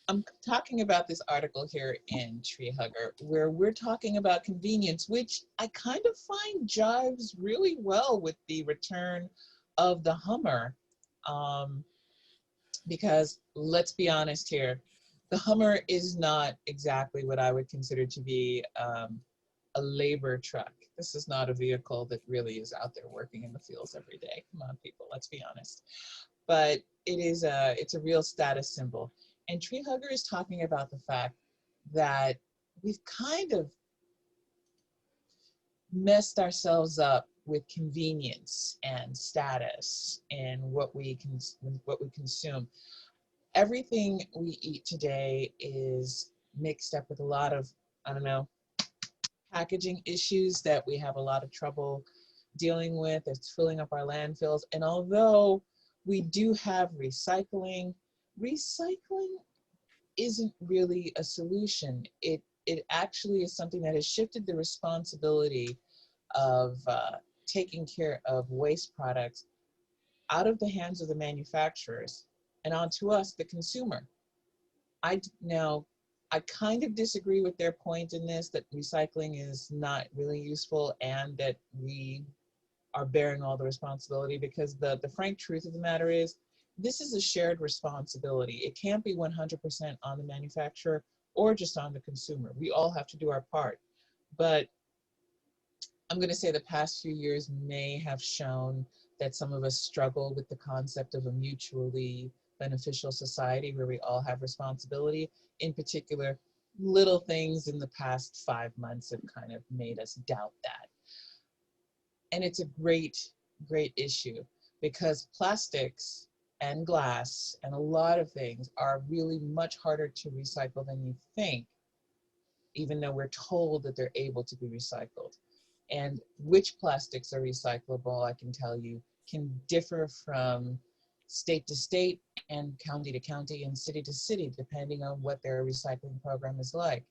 I'm talking about this article here in Tree Hugger, where we're talking about convenience, which I kind of find jives really well with the return of the Hummer. Um, because let's be honest here, the Hummer is not exactly what I would consider to be a labor truck. This is not a vehicle that really is out there working in the fields every day. Come on, people, let's be honest. But it's a real status symbol. And Tree Hugger is talking about the fact that we've kind of messed ourselves up with convenience and status and what we consume. Everything we eat today is mixed up with a lot of, I don't know, packaging issues that we have a lot of trouble dealing with. It's filling up our landfills. And although we do have recycling, recycling isn't really a solution. It actually is something that has shifted the responsibility of taking care of waste products out of the hands of the manufacturers and onto us, the consumer. Now, I kind of disagree with their point in this, that recycling is not really useful and that we are bearing all the responsibility, because the frank truth of the matter is this is a shared responsibility. It can't be 100% on the manufacturer or just on the consumer. We all have to do our part. But I'm going to say the past few years may have shown that some of us struggle with the concept of a mutually beneficial society where we all have responsibility. In particular, little things in the past 5 months have kind of made us doubt that. And it's a great, great issue, because plastics and glass and a lot of things are really much harder to recycle than you think, even though we're told that they're able to be recycled. And which plastics are recyclable, I can tell you, can differ from state to state and county to county and city to city, depending on what their recycling program is like.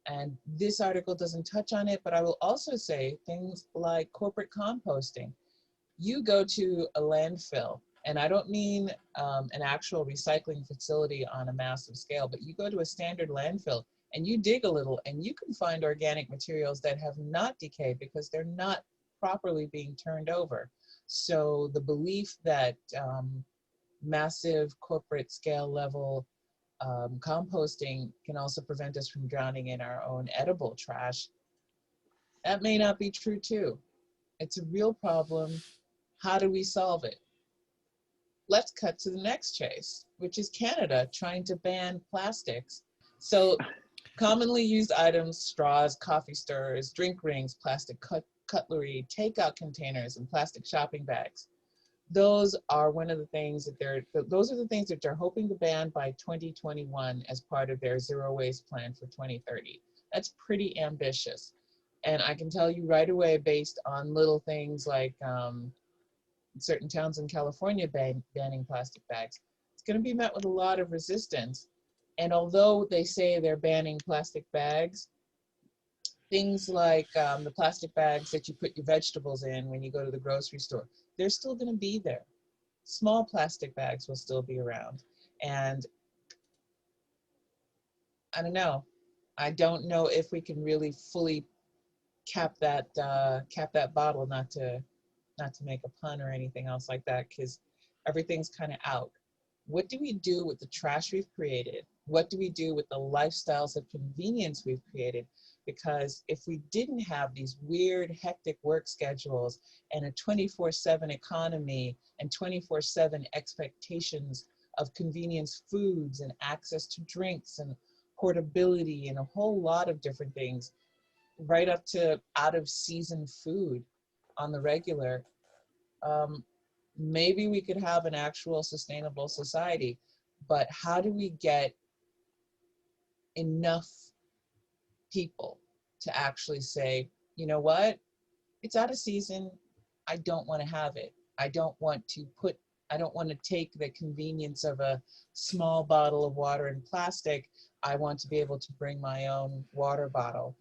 And this article doesn't touch on it, but I will also say things like corporate composting. You go to a landfill, and I don't mean an actual recycling facility on a massive scale, but you go to a standard landfill and you dig a little and you can find organic materials that have not decayed because they're not properly being turned over. So the belief that massive corporate scale level composting can also prevent us from drowning in our own edible trash, that may not be true too. It's a real problem. How do we solve it? Let's cut to the next chase, which is Canada trying to ban plastics. So commonly used items, straws, coffee stirrers, drink rings, plastic cutlery, takeout containers, and plastic shopping bags. Those are one of the things that those are the things that they're hoping to ban by 2021 as part of their zero waste plan for 2030. That's pretty ambitious. And I can tell you right away, based on little things like certain towns in California banning plastic bags, it's going to be met with a lot of resistance. And although they say they're banning plastic bags, things like the plastic bags that you put your vegetables in when you go to the grocery store, they're still going to be there. Small plastic bags will still be around. And I don't know. I don't know if we can really fully cap that bottle, not to make a pun or anything else like that, because everything's kind of out. What do we do with the trash we've created? What do we do with the lifestyles of convenience we've created? Because if we didn't have these weird, hectic work schedules and a 24/7 economy and 24/7 expectations of convenience foods and access to drinks and portability and a whole lot of different things, right up to out of season food on the regular, um, maybe we could have an actual sustainable society. But how do we get enough people to actually say, you know what, it's out of season, I don't want to have it. I don't want to take the convenience of a small bottle of water in plastic. I want to be able to bring my own water bottle.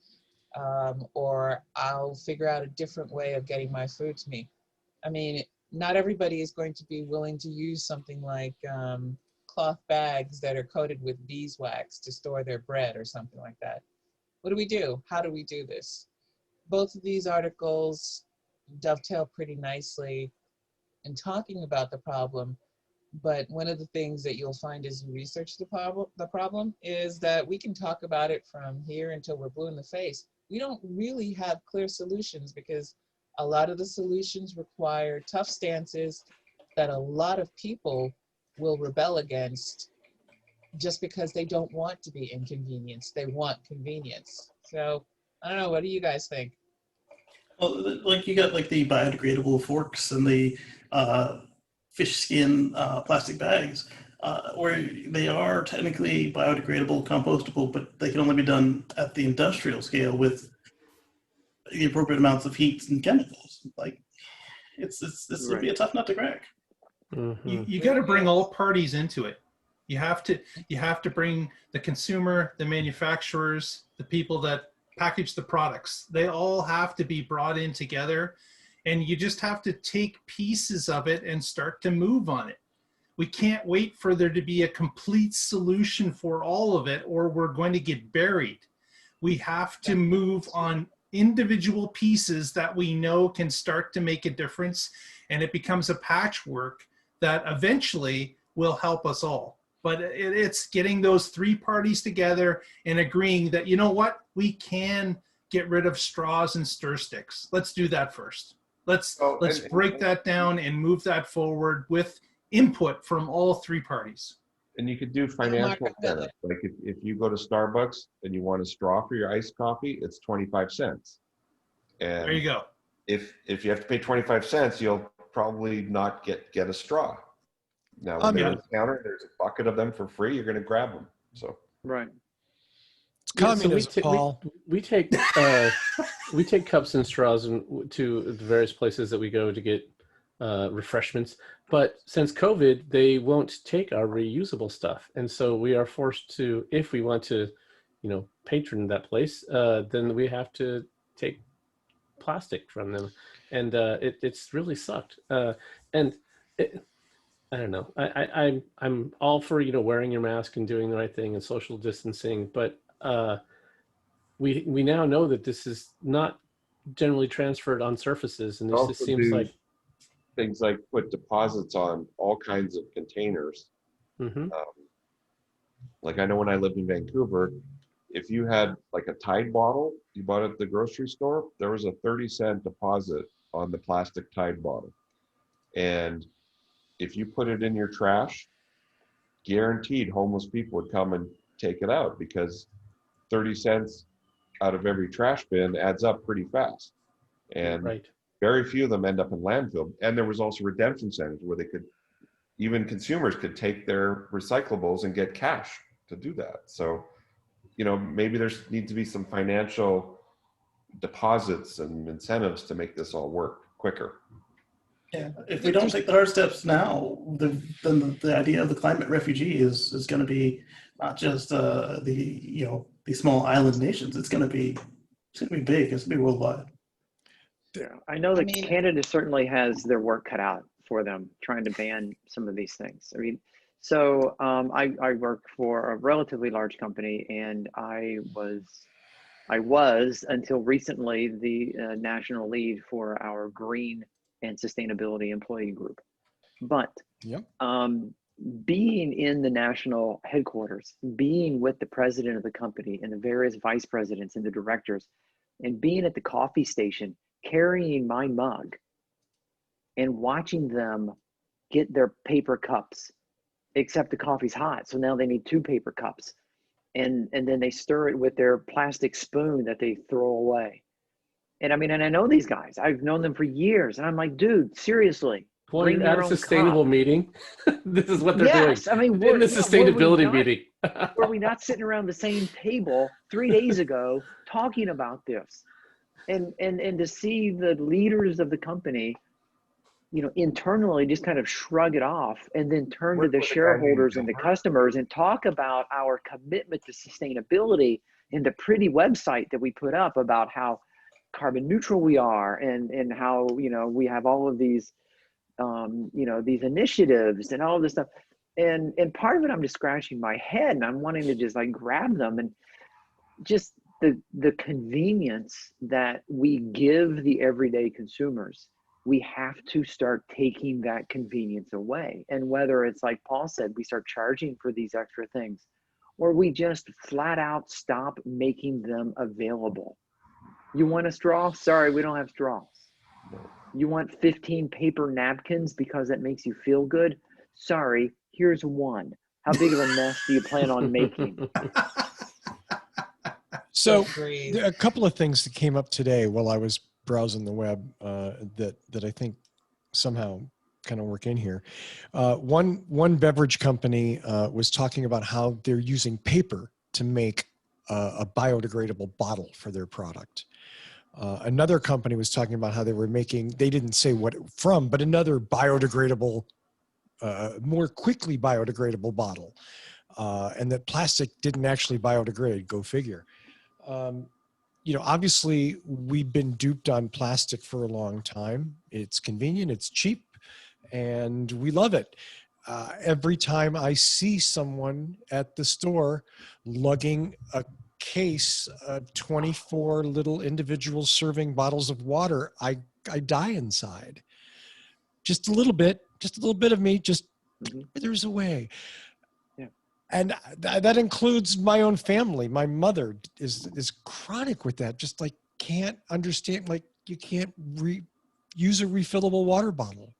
Or I'll figure out a different way of getting my food to me. I mean, not everybody is going to be willing to use something like cloth bags that are coated with beeswax to store their bread or something like that. What do we do? How do we do this? Both of these articles dovetail pretty nicely in talking about the problem, but one of the things that you'll find as you research the problem is that we can talk about it from here until we're blue in the face. We don't really have clear solutions because a lot of the solutions require tough stances that a lot of people will rebel against just because they don't want to be inconvenienced. They want convenience. So I don't know, what do you guys think? Well, like you got like the biodegradable forks and the fish skin plastic bags, where they are technically biodegradable, compostable, but they can only be done at the industrial scale with the appropriate amounts of heat and chemicals. Like it's would be a tough nut to crack. You got to bring all parties into it. You have to bring the consumer, the manufacturers, the people that package the products. They all have to be brought in together, and you just have to take pieces of it and start to move on it. We can't wait for there to be a complete solution for all of it, or we're going to get buried. We have to move on individual pieces that we know can start to make a difference, and it becomes a patchwork that eventually will help us all. But it's getting those three parties together and agreeing that, you know what, we can get rid of straws and stir sticks. Let's do that first. Let's break that down and move that forward with input from all three parties. And you could do financial incentives. Like if you go to Starbucks and you want a straw for your iced coffee, it's 25 cents. And there you go. If you have to pay 25 cents, you'll probably not get a straw. Now, when they're on the counter, there's a bucket of them for free. You're going to grab them. So right. It's communism, so Paul. We take cups and straws to the various places that we go to get refreshments. But since COVID, they won't take our reusable stuff, and so we are forced to, if we want to, patron that place, then we have to take plastic from them, and it's really sucked. I don't know. I'm all for wearing your mask and doing the right thing and social distancing, but we now know that this is not generally transferred on surfaces, and this just seems like things like put deposits on all kinds of containers. Mm-hmm. Like I know when I lived in Vancouver, if you had like a Tide bottle you bought at the grocery store, there was a 30-cent deposit on the plastic Tide bottle, and if you put it in your trash, guaranteed homeless people would come and take it out, because 30 cents out of every trash bin adds up pretty fast. And right. Very few of them end up in landfill. And there was also redemption centers where even consumers could take their recyclables and get cash to do that. So, maybe there needs to be some financial deposits and incentives to make this all work quicker. Yeah, if we don't take the hard steps now, then the idea of the climate refugee is going to be not just the small island nations. It's going to be big. It's going to be worldwide. Yeah, I know that Canada certainly has their work cut out for them trying to ban some of these things. I mean, so I work for a relatively large company, and I was until recently the national lead for our green and sustainability employee group. But being in the national headquarters, being with the president of the company and the various vice presidents and the directors, and being at the coffee station, carrying my mug and watching them get their paper cups, except the coffee's hot. So now they need 2 paper cups. And then they stir it with their plastic spoon that they throw away. And I know these guys. I've known them for years. And I'm like, dude, seriously. Well, you're at a sustainable meeting. This is what they're doing. Yes, I mean, in the sustainability meeting. Were we not sitting around the same table 3 days ago talking about this? And to see the leaders of the company, internally just kind of shrug it off and then turn to the shareholders and the customers and talk about our commitment to sustainability in the pretty website that we put up about how carbon neutral we are and how, we have all of these, these initiatives and all of this stuff. And part of it, I'm just scratching my head and I'm wanting to just like grab them, and just the convenience that we give the everyday consumers. We have to start taking that convenience away. And whether it's like Paul said, we start charging for these extra things, or we just flat out stop making them available. You want a straw? Sorry, we don't have straws. You want 15 paper napkins because that makes you feel good? Sorry, here's one. How big of a mess do you plan on making? So Agreed. there are a couple of things that came up today while I was browsing the web that I think somehow kind of work in here. One beverage company was talking about how they're using paper to make a biodegradable bottle for their product. Another company was talking about how they were making, they didn't say what from, but another biodegradable, more quickly biodegradable bottle. And that plastic didn't actually biodegrade, go figure. Obviously we've been duped on plastic for a long time. It's convenient, it's cheap, and we love it. Every time I see someone at the store lugging a case of 24 little individual serving bottles of water, I die inside. Just a little bit of me just withers away. And that includes my own family. My mother is chronic with that. Just like can't understand, like you can't use a refillable water bottle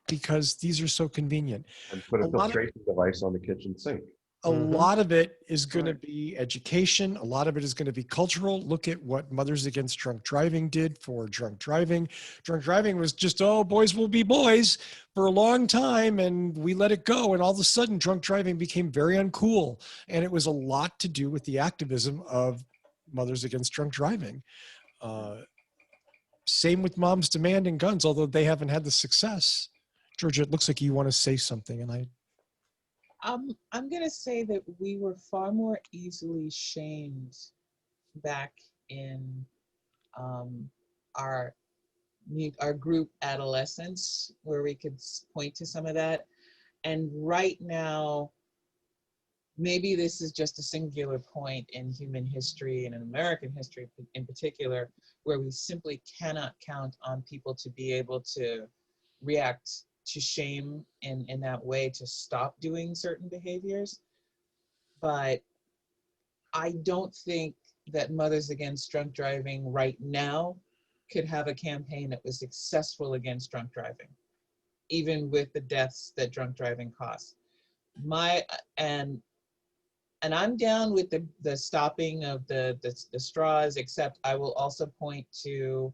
because these are so convenient. And put a filtration device on the kitchen sink. A lot of it is going to be education. A lot of it is going to be cultural. Look at what Mothers Against Drunk Driving did for drunk driving. Drunk driving was just, oh, boys will be boys for a long time, and we let it go. And all of a sudden, drunk driving became very uncool. And it was a lot to do with the activism of Mothers Against Drunk Driving. Same with Moms Demanding Guns, although they haven't had the success. Georgia, it looks like you want to say something, and I'm going to say that we were far more easily shamed back in our group adolescence, where we could point to some of that. And right now, maybe this is just a singular point in human history and in American history in particular, where we simply cannot count on people to be able to react to shame in that way to stop doing certain behaviors. But I don't think that Mothers Against Drunk Driving right now could have a campaign that was successful against drunk driving, even with the deaths that drunk driving costs. And I'm down with the stopping of the straws, except I will also point to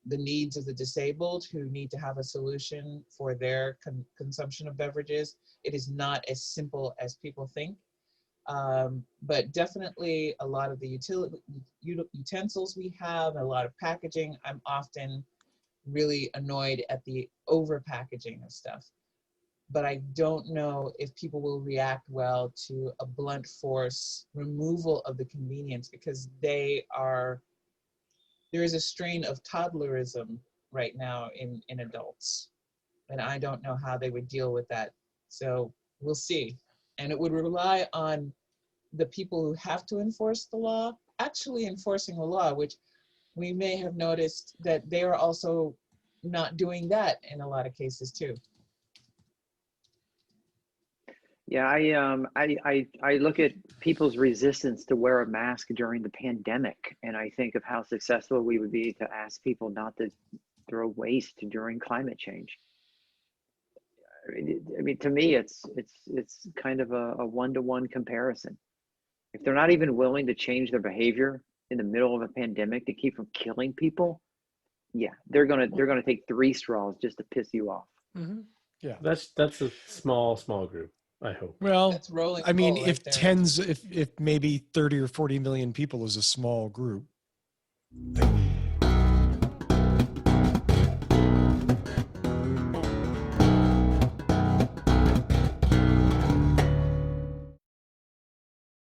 the needs of the disabled who need to have a solution for their consumption of beverages. It is not as simple as people think, but definitely a lot of the utensils we have, a lot of packaging, I'm often really annoyed at the over packaging of stuff. But I don't know if people will react well to a blunt force removal of the convenience, because there is a strain of toddlerism right now in adults. And I don't know how they would deal with that. So we'll see. And it would rely on the people who have to enforce the law, actually enforcing the law, which we may have noticed that they are also not doing that in a lot of cases too. Yeah, I look at people's resistance to wear a mask during the pandemic, and I think of how successful we would be to ask people not to throw waste during climate change. I mean, to me, it's kind of a one-to-one comparison. If they're not even willing to change their behavior in the middle of a pandemic to keep from killing people, yeah, they're gonna take 3 straws just to piss you off. Yeah, that's a small group, I hope. well, That's rolling. I mean, right if there. if maybe 30 or 40 million people is a small group,